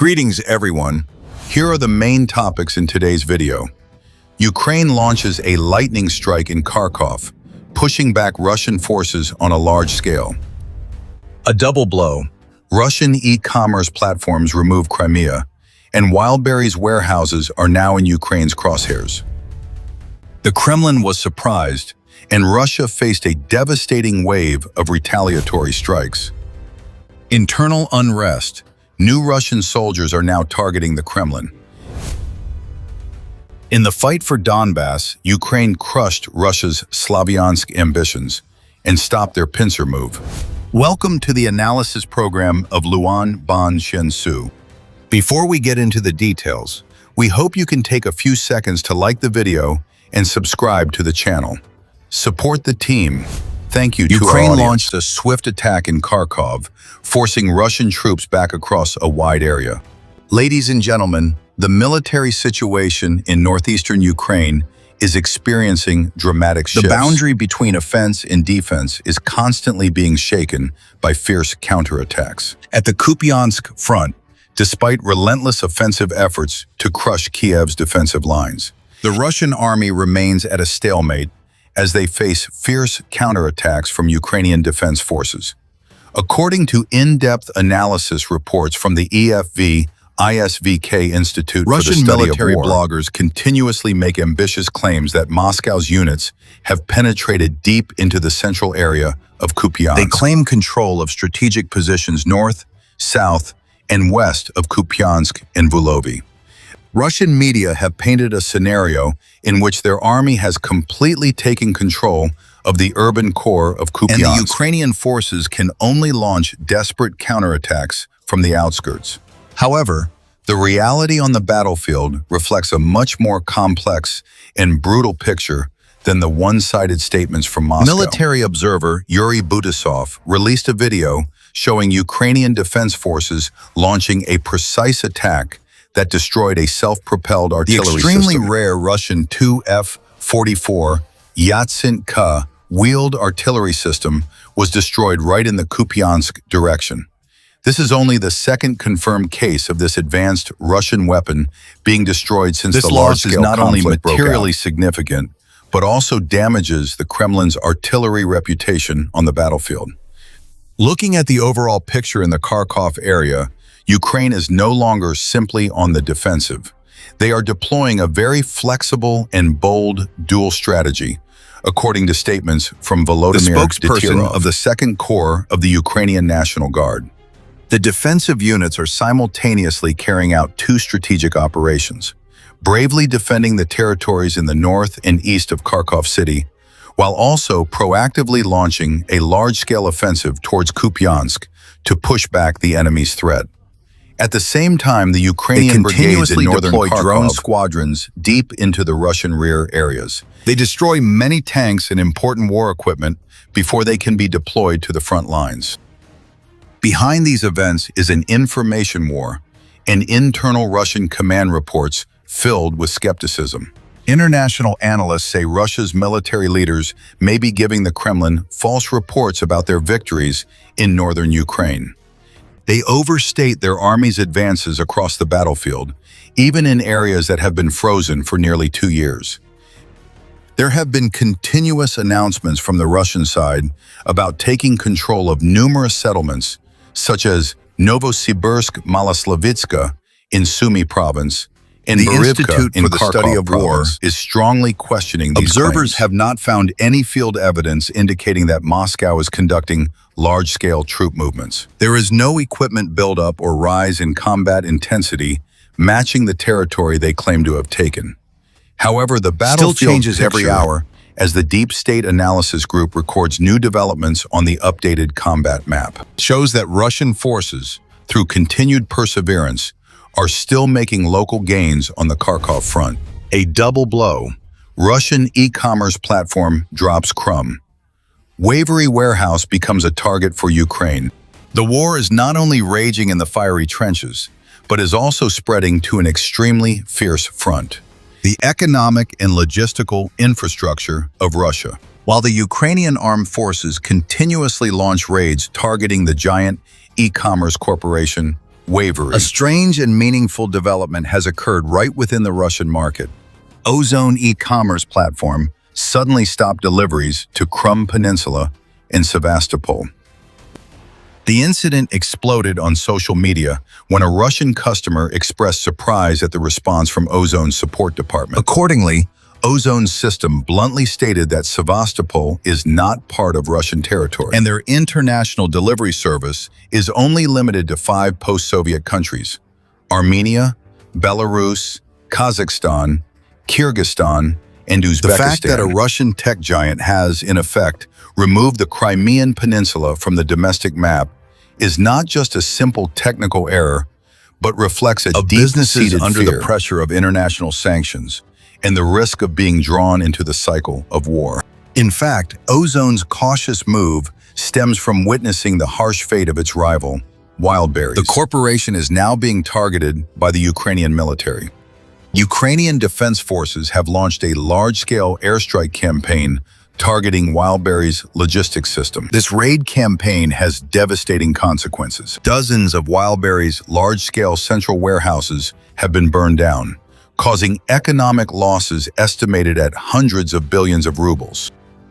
Greetings everyone. Here are the main topics in today's video. Ukraine launches a lightning strike in Kharkiv, pushing back Russian forces on a large scale. A double blow. Russian e-commerce platforms remove Crimea, and Wildberries warehouses are now in Ukraine's crosshairs. The Kremlin was surprised, and Russia faced a devastating wave of retaliatory strikes. Internal unrest. New Russian soldiers are now targeting the Kremlin. In the fight for Donbass, Ukraine crushed Russia's Slavyansk ambitions and stopped their pincer move. Welcome to the analysis program of Luan Ban Shensu. Before we get into the details, we hope you can take a few seconds to like the video and subscribe to the channel. Support the team. Thank you to Ukraine launched a swift attack in Kharkiv, forcing Russian troops back across a wide area. Ladies and gentlemen, the military situation in northeastern Ukraine is experiencing dramatic shifts. The boundary between offense and defense is constantly being shaken by fierce counterattacks. At the Kupiansk front, despite relentless offensive efforts to crush Kiev's defensive lines, the Russian army remains at a stalemate as they face fierce counterattacks from Ukrainian defense forces. According to in-depth analysis reports from the ISVK Institute for the Study of War, bloggers continuously make ambitious claims that Moscow's units have penetrated deep into the central area of Kupiansk. They claim control of strategic positions north, south, and west of Kupiansk and Vulovy. Russian media have painted a scenario in which their army has completely taken control of the urban core of Kupiansk, and the Ukrainian forces can only launch desperate counterattacks from the outskirts. However, the reality on the battlefield reflects a much more complex and brutal picture than the one-sided statements from Moscow. Military observer Yuri Butasov released a video showing Ukrainian defense forces launching a precise attack that destroyed a self-propelled artillery system. The extremely rare Russian Tu-44 Yatsenka wheeled artillery system was destroyed right in the Kupiansk direction. This is only the second confirmed case of this advanced Russian weapon being destroyed since the large-scale conflict broke out. This loss is not only materially significant, but also damages the Kremlin's artillery reputation on the battlefield. Looking at the overall picture in the Kharkiv area, Ukraine is no longer simply on the defensive. They are deploying a very flexible and bold dual strategy, according to statements from Volodymyr, the spokesperson of the Second Corps of the Ukrainian National Guard. The defensive units are simultaneously carrying out two strategic operations, bravely defending the territories in the north and east of Kharkiv city, while also proactively launching a large-scale offensive towards Kupiansk to push back the enemy's threat. At the same time, the Ukrainian brigades in northern Kharkiv drone squadrons deep into the Russian rear areas. They destroy many tanks and important war equipment before they can be deployed to the front lines. Behind these events is an information war and internal Russian command reports filled with skepticism. International analysts say Russia's military leaders may be giving the Kremlin false reports about their victories in northern Ukraine. They overstate their army's advances across the battlefield, even in areas that have been frozen for nearly 2 years. There have been continuous announcements from the Russian side about taking control of numerous settlements, such as Novosibirsk-Maloslavitska in Sumy province, and the Institute for the Study of War is strongly questioning these claims. Observers have not found any field evidence indicating that Moscow is conducting large-scale troop movements. There is no equipment buildup or rise in combat intensity matching the territory they claim to have taken. However, the battlefield still changes every hour as the Deep State Analysis Group records new developments on the updated combat map. It shows that Russian forces, through continued perseverance, are still making local gains on the Kharkiv front. A double blow. Russian e-commerce platform drops crumb. Waverly warehouse becomes a target for Ukraine. The war is not only raging in the fiery trenches, but is also spreading to an extremely fierce front. The economic and logistical infrastructure of Russia. While the Ukrainian armed forces continuously launch raids targeting the giant e-commerce corporation wavery. A strange and meaningful development has occurred right within the Russian market. Ozon e-commerce platform suddenly stopped deliveries to Crimea Peninsula in Sevastopol. The incident exploded on social media when a Russian customer expressed surprise at the response from Ozon's support department. Accordingly, Ozon's system bluntly stated that Sevastopol is not part of Russian territory, and their international delivery service is only limited to 5 post-Soviet countries: Armenia, Belarus, Kazakhstan, Kyrgyzstan, and Uzbekistan. The fact that a Russian tech giant has, in effect, removed the Crimean Peninsula from the domestic map is not just a simple technical error, but reflects a deep-seated under the pressure of international sanctions and the risk of being drawn into the cycle of war. In fact, Ozon's cautious move stems from witnessing the harsh fate of its rival, Wildberries. The corporation is now being targeted by the Ukrainian military. Ukrainian defense forces have launched a large-scale airstrike campaign targeting Wildberries' logistics system. This raid campaign has devastating consequences. Dozens of Wildberries' large-scale central warehouses have been burned down, causing economic losses estimated at hundreds of billions of rubles.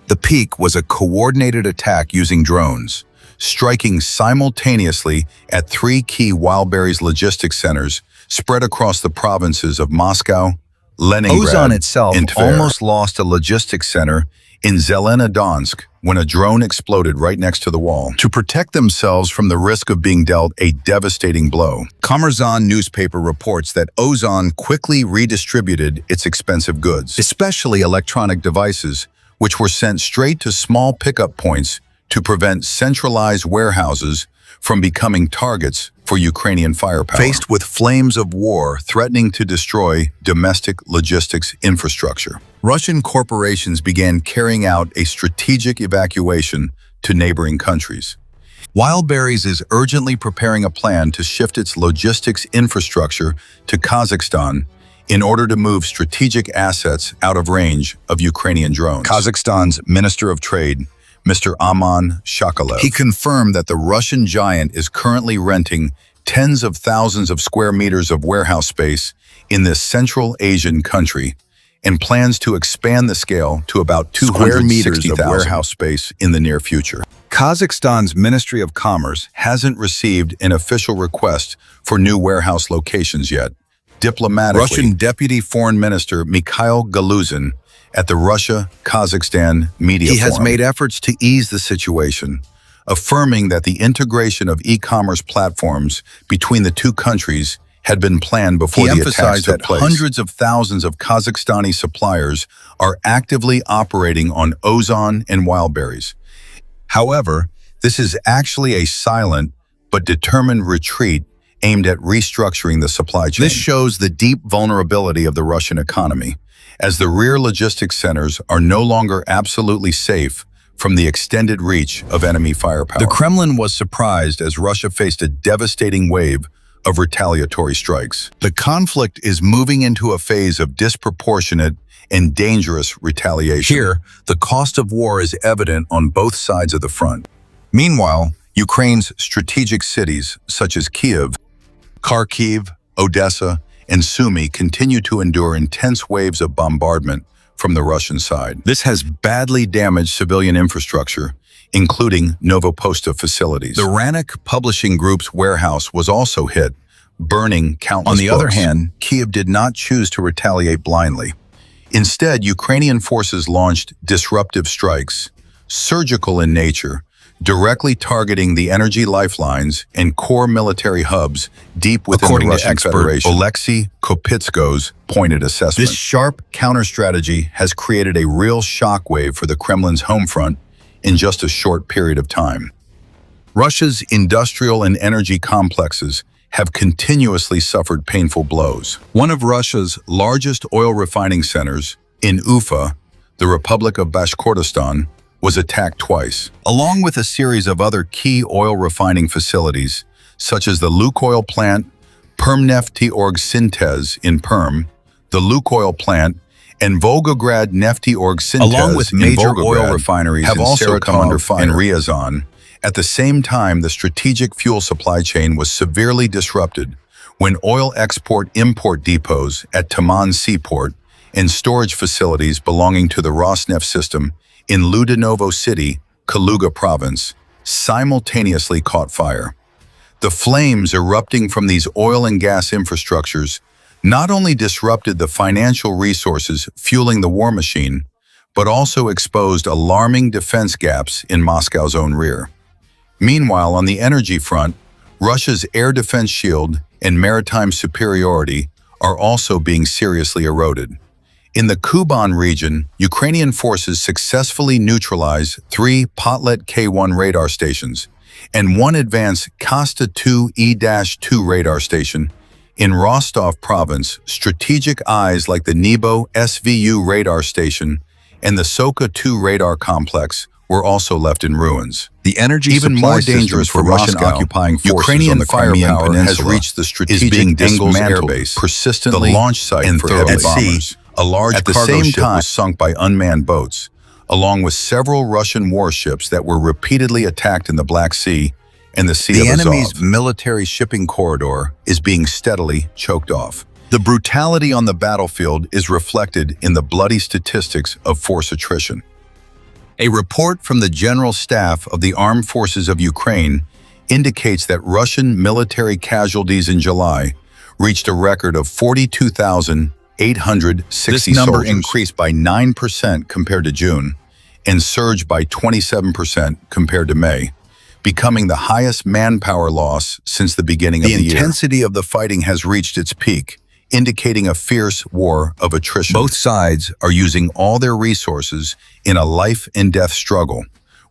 The peak was a coordinated attack using drones, striking simultaneously at 3 key Wildberries logistics centers spread across the provinces of Moscow, Leningrad, Ozon itself and Tver. Almost lost a logistics center in Zelenodonsk when a drone exploded right next to the wall. To protect themselves from the risk of being dealt a devastating blow, Kommerzon newspaper reports that Ozon quickly redistributed its expensive goods, especially electronic devices, which were sent straight to small pickup points to prevent centralized warehouses from becoming targets for Ukrainian firepower. Faced with flames of war threatening to destroy domestic logistics infrastructure, Russian corporations began carrying out a strategic evacuation to neighboring countries. Wildberries is urgently preparing a plan to shift its logistics infrastructure to Kazakhstan in order to move strategic assets out of range of Ukrainian drones. Kazakhstan's Minister of Trade, Mr. Aman Shakalev. He confirmed that the Russian giant is currently renting tens of thousands of square meters of warehouse space in this Central Asian country and plans to expand the scale to about 200 square meters of warehouse space in the near future. Kazakhstan's Ministry of Commerce hasn't received an official request for new warehouse locations yet. Diplomatically, Russian Deputy Foreign Minister Mikhail Galuzin at the Russia-Kazakhstan Media Forum. He has made efforts to ease the situation, affirming that the integration of e-commerce platforms between the two countries had been planned before the attacks took place. Hundreds of thousands of Kazakhstani suppliers are actively operating on Ozon and Wildberries. However, this is actually a silent but determined retreat aimed at restructuring the supply chain. This shows the deep vulnerability of the Russian economy, as the rear logistics centers are no longer absolutely safe from the extended reach of enemy firepower. The Kremlin was surprised as Russia faced a devastating wave of retaliatory strikes. The conflict is moving into a phase of disproportionate and dangerous retaliation. Here, the cost of war is evident on both sides of the front. Meanwhile, Ukraine's strategic cities, such as Kiev, Kharkiv, Odessa, and Sumy continue to endure intense waves of bombardment from the Russian side. This has badly damaged civilian infrastructure, including Novoposta facilities. The Ranik Publishing Group's warehouse was also hit, burning countless books. On the other hand, Kiev did not choose to retaliate blindly. Instead, Ukrainian forces launched disruptive strikes, surgical in nature, directly targeting the energy lifelines and core military hubs deep within the Russian Federation. Oleksiy Kopytsko's pointed assessment. This sharp counter-strategy has created a real shockwave for the Kremlin's home front in just a short period of time. Russia's industrial and energy complexes have continuously suffered painful blows. One of Russia's largest oil refining centers, in Ufa, the Republic of Bashkortostan, was attacked twice, along with a series of other key oil refining facilities, such as the Lukoil plant, Permnefteorg in Perm, the Lukoil plant, and Volgograd Nefteorg along with major oil refineries have also come under fire, and Ryazan, At the same time, the strategic fuel supply chain was severely disrupted when oil export-import depots at Taman Seaport and storage facilities belonging to the Rosneft system in Ludanovo City, Kaluga province, simultaneously caught fire. The flames erupting from these oil and gas infrastructures not only disrupted the financial resources fueling the war machine, but also exposed alarming defense gaps in Moscow's own rear. Meanwhile, on the energy front, Russia's air defense shield and maritime superiority are also being seriously eroded. In the Kuban region, Ukrainian forces successfully neutralized 3 Potlet K1 radar stations and 1 advanced Kosta 2E-2 radar station. In Rostov province, strategic eyes like the Nebo SVU radar station and the Soka 2 radar complex were also left in ruins. The energy Even supply more dangerous for Russian occupying forces Ukrainian on the Crimean firepower Peninsula has reached the strategic Engels Air Air Base, persistently the launch site and for thoroughly heavy bombers. A large At the cargo same ship time- was sunk by unmanned boats, along with several Russian warships that were repeatedly attacked in the Black Sea and the Sea The of enemy's Azov. military shipping corridor Is being steadily choked off. The brutality on the battlefield is reflected in the bloody statistics of force attrition. A report from the General Staff of the Armed Forces of Ukraine indicates that Russian military casualties in July reached a record of 42,860 This number soldiers. Increased by 9% compared to June and surged by 27% compared to May, becoming the highest manpower loss since the beginning of the year. The intensity of the fighting has reached its peak, indicating a fierce war of attrition. Both sides are using all their resources in a life-and-death struggle,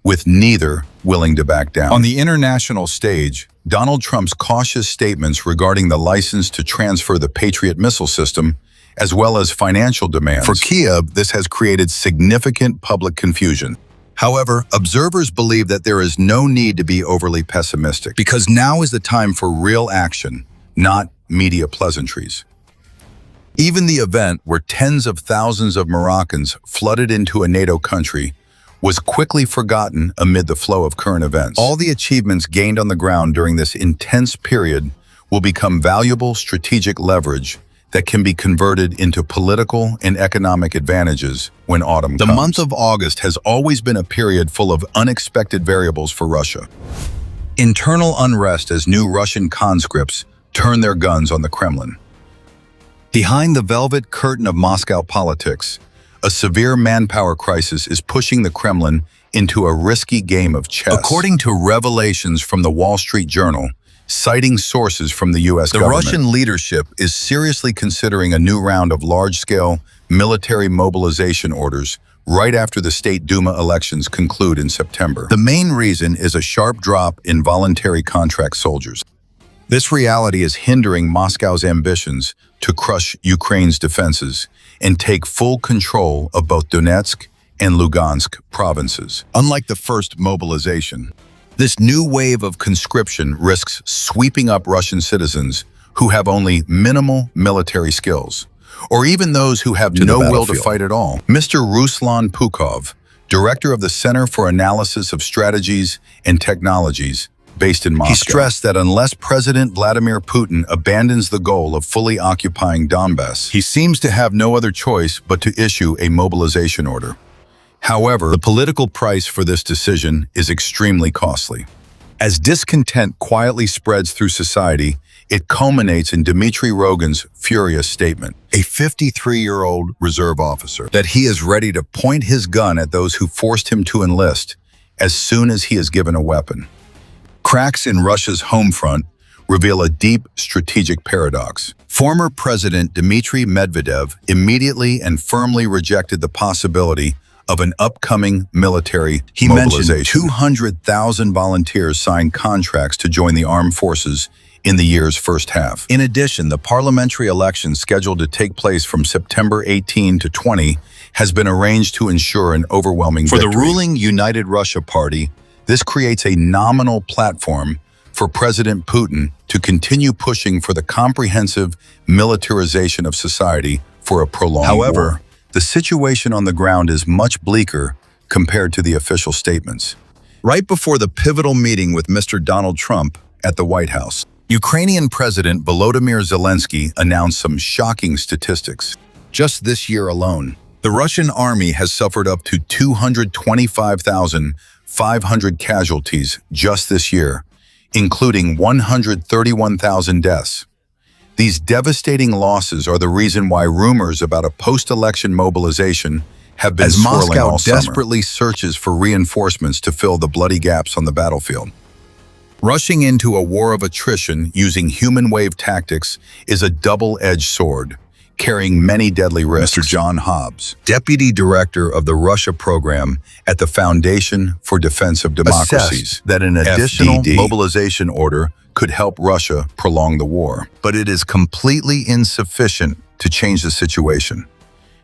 with neither willing to back down. On the international stage, Donald Trump's cautious statements regarding the license to transfer the Patriot missile system, as well as financial demands. For Kiev, this has created significant public confusion. However, observers believe that there is no need to be overly pessimistic, because now is the time for real action, not media pleasantries. Even the event where tens of thousands of Moroccans flooded into a NATO country was quickly forgotten amid the flow of current events. All the achievements gained on the ground during this intense period will become valuable strategic leverage that can be converted into political and economic advantages when autumn comes. The month of August has always been a period full of unexpected variables for Russia. Internal unrest as new Russian conscripts turn their guns on the Kremlin. Behind the velvet curtain of Moscow politics, a severe manpower crisis is pushing the Kremlin into a risky game of chess. According to revelations from the Wall Street Journal, citing sources from the U.S. government, the Russian leadership is seriously considering a new round of large-scale military mobilization orders right after the State Duma elections conclude in September. The main reason is a sharp drop in voluntary contract soldiers. This reality is hindering Moscow's ambitions to crush Ukraine's defenses and take full control of both Donetsk and Lugansk provinces. Unlike the first mobilization, this new wave of conscription risks sweeping up Russian citizens who have only minimal military skills, or even those who have no will to fight at all. Mr. Ruslan Pukov, director of the Center for Analysis of Strategies and Technologies, based in Moscow. He stressed that unless President Vladimir Putin abandons the goal of fully occupying Donbass, he seems to have no other choice but to issue a mobilization order. However, the political price for this decision is extremely costly. As discontent quietly spreads through society, it culminates in Dmitry Rogan's furious statement, a 53-year-old reserve officer, that he is ready to point his gun at those who forced him to enlist as soon as he is given a weapon. Cracks in Russia's home front reveal a deep strategic paradox. Former President Dmitry Medvedev immediately and firmly rejected the possibility of an upcoming military mobilization. He mentioned 200,000 volunteers signed contracts to join the armed forces in the year's first half. In addition, the parliamentary election scheduled to take place from September 18 to 20 has been arranged to ensure an overwhelming victory. For the ruling United Russia Party, this creates a nominal platform for President Putin to continue pushing for the comprehensive militarization of society for a prolonged war. The situation on the ground is much bleaker compared to the official statements. right before the pivotal meeting with Mr. Donald Trump at the White House. Ukrainian President Volodymyr Zelensky announced some shocking statistics. Just this year alone, the Russian army has suffered up to 225,500 casualties just this year, including 131,000 deaths. These devastating losses are the reason why rumors about a post-election mobilization have been swirling all summer. As Moscow desperately searches for reinforcements to fill the bloody gaps on the battlefield. Rushing into a war of attrition using human wave tactics is a double-edged sword, carrying many deadly risks. Mr. John Hobbs, Deputy Director of the Russia Program at the Foundation for Defense of Democracies, that an additional mobilization order could help Russia prolong the war. But it is completely insufficient to change the situation.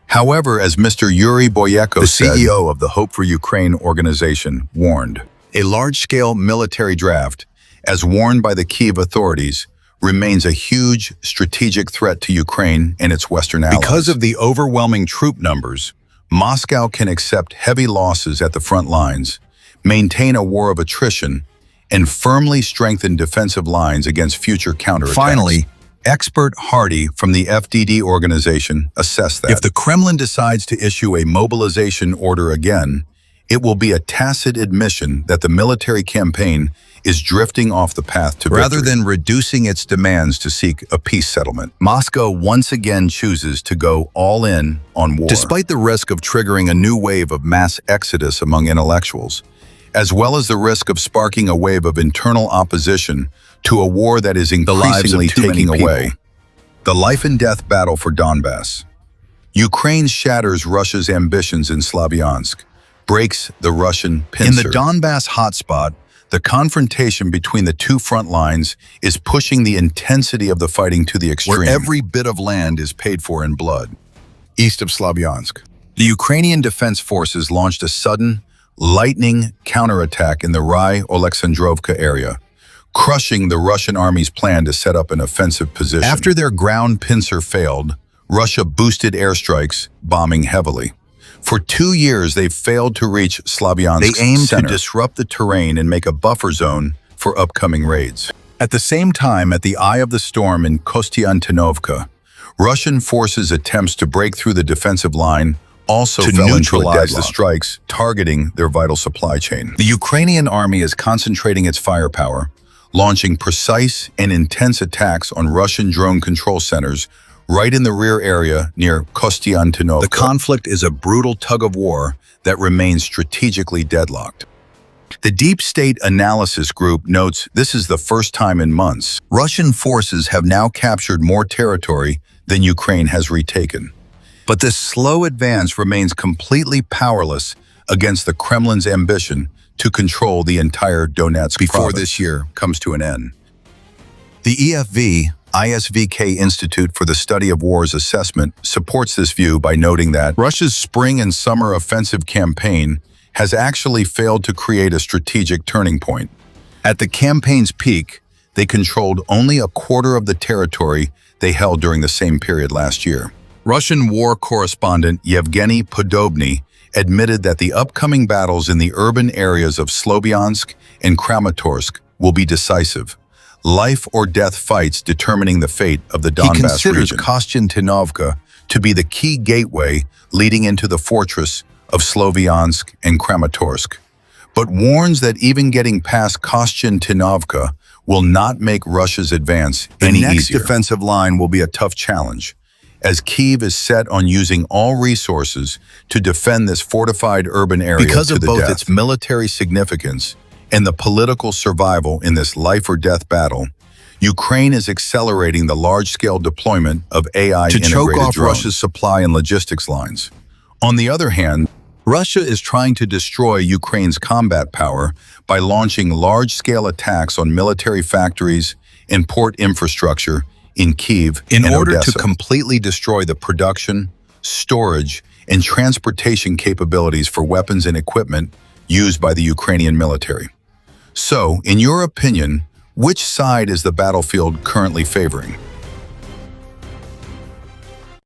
However, as Mr. Yuri Boyeko, the CEO of the Hope for Ukraine organization, warned, a large-scale military draft, as warned by the Kyiv authorities, remains a huge strategic threat to Ukraine and its Western allies. Because of the overwhelming troop numbers, Moscow can accept heavy losses at the front lines, maintain a war of attrition, and firmly strengthen defensive lines against future counterattacks. Finally, expert Hardy from the FDD organization assessed that if the Kremlin decides to issue a mobilization order again, it will be a tacit admission that the military campaign is drifting off the path to victory. Rather than reducing its demands to seek a peace settlement, Moscow once again chooses to go all in on war. Despite the risk of triggering a new wave of mass exodus among intellectuals, as well as the risk of sparking a wave of internal opposition to a war that is increasingly taking away the life and death battle for Donbass. Ukraine shatters Russia's ambitions in Slavyansk, breaks the Russian pincer. In the Donbass hotspot, the confrontation between the two front lines is pushing the intensity of the fighting to the extreme, where every bit of land is paid for in blood. East of Slavyansk, the Ukrainian Defense Forces launched a sudden, lightning counterattack in the Rye-Oleksandrovka area, crushing the Russian army's plan to set up an offensive position. After their ground pincer failed, Russia boosted airstrikes, bombing heavily. For 2 years, they've failed to reach Slavyansk. They aim to disrupt the terrain and make a buffer zone for upcoming raids. At the same time, at the eye of the storm in Kostiantinovka, Russian forces' attempts to break through the defensive line also fell neutralize the strikes, targeting their vital supply chain. The Ukrainian army is concentrating its firepower, launching precise and intense attacks on Russian drone control centers right in the rear area near Kostiantinovka. The conflict is a brutal tug-of-war that remains strategically deadlocked. The Deep State Analysis Group notes this is the first time in months Russian forces have now captured more territory than Ukraine has retaken. But this slow advance remains completely powerless against the Kremlin's ambition to control the entire Donetsk before this year comes to an end. The ISVK Institute for the Study of Wars assessment supports this view by noting that Russia's spring and summer offensive campaign has actually failed to create a strategic turning point. At the campaign's peak, they controlled only a quarter of the territory they held during the same period last year. Russian war correspondent Yevgeny Podobny admitted that the upcoming battles in the urban areas of Sloviansk and Kramatorsk will be decisive, life-or-death fights determining the fate of the Donbass region. He considers Kostiantinovka to be the key gateway leading into the fortress of Sloviansk and Kramatorsk, but warns that even getting past Kostiantinovka will not make Russia's advance any easier. The next defensive line will be a tough challenge, as Kyiv is set on using all resources to defend this fortified urban area because of both its military significance and the political survival in this life-or-death battle. Ukraine is accelerating the large-scale deployment of AI-integrated drones to choke off Russia's supply and logistics lines. On the other hand, Russia is trying to destroy Ukraine's combat power by launching large-scale attacks on military factories and port infrastructure in Kyiv in order to completely destroy the production, storage, and transportation capabilities for weapons and equipment used by the Ukrainian military. So, in your opinion, which side is the battlefield currently favoring?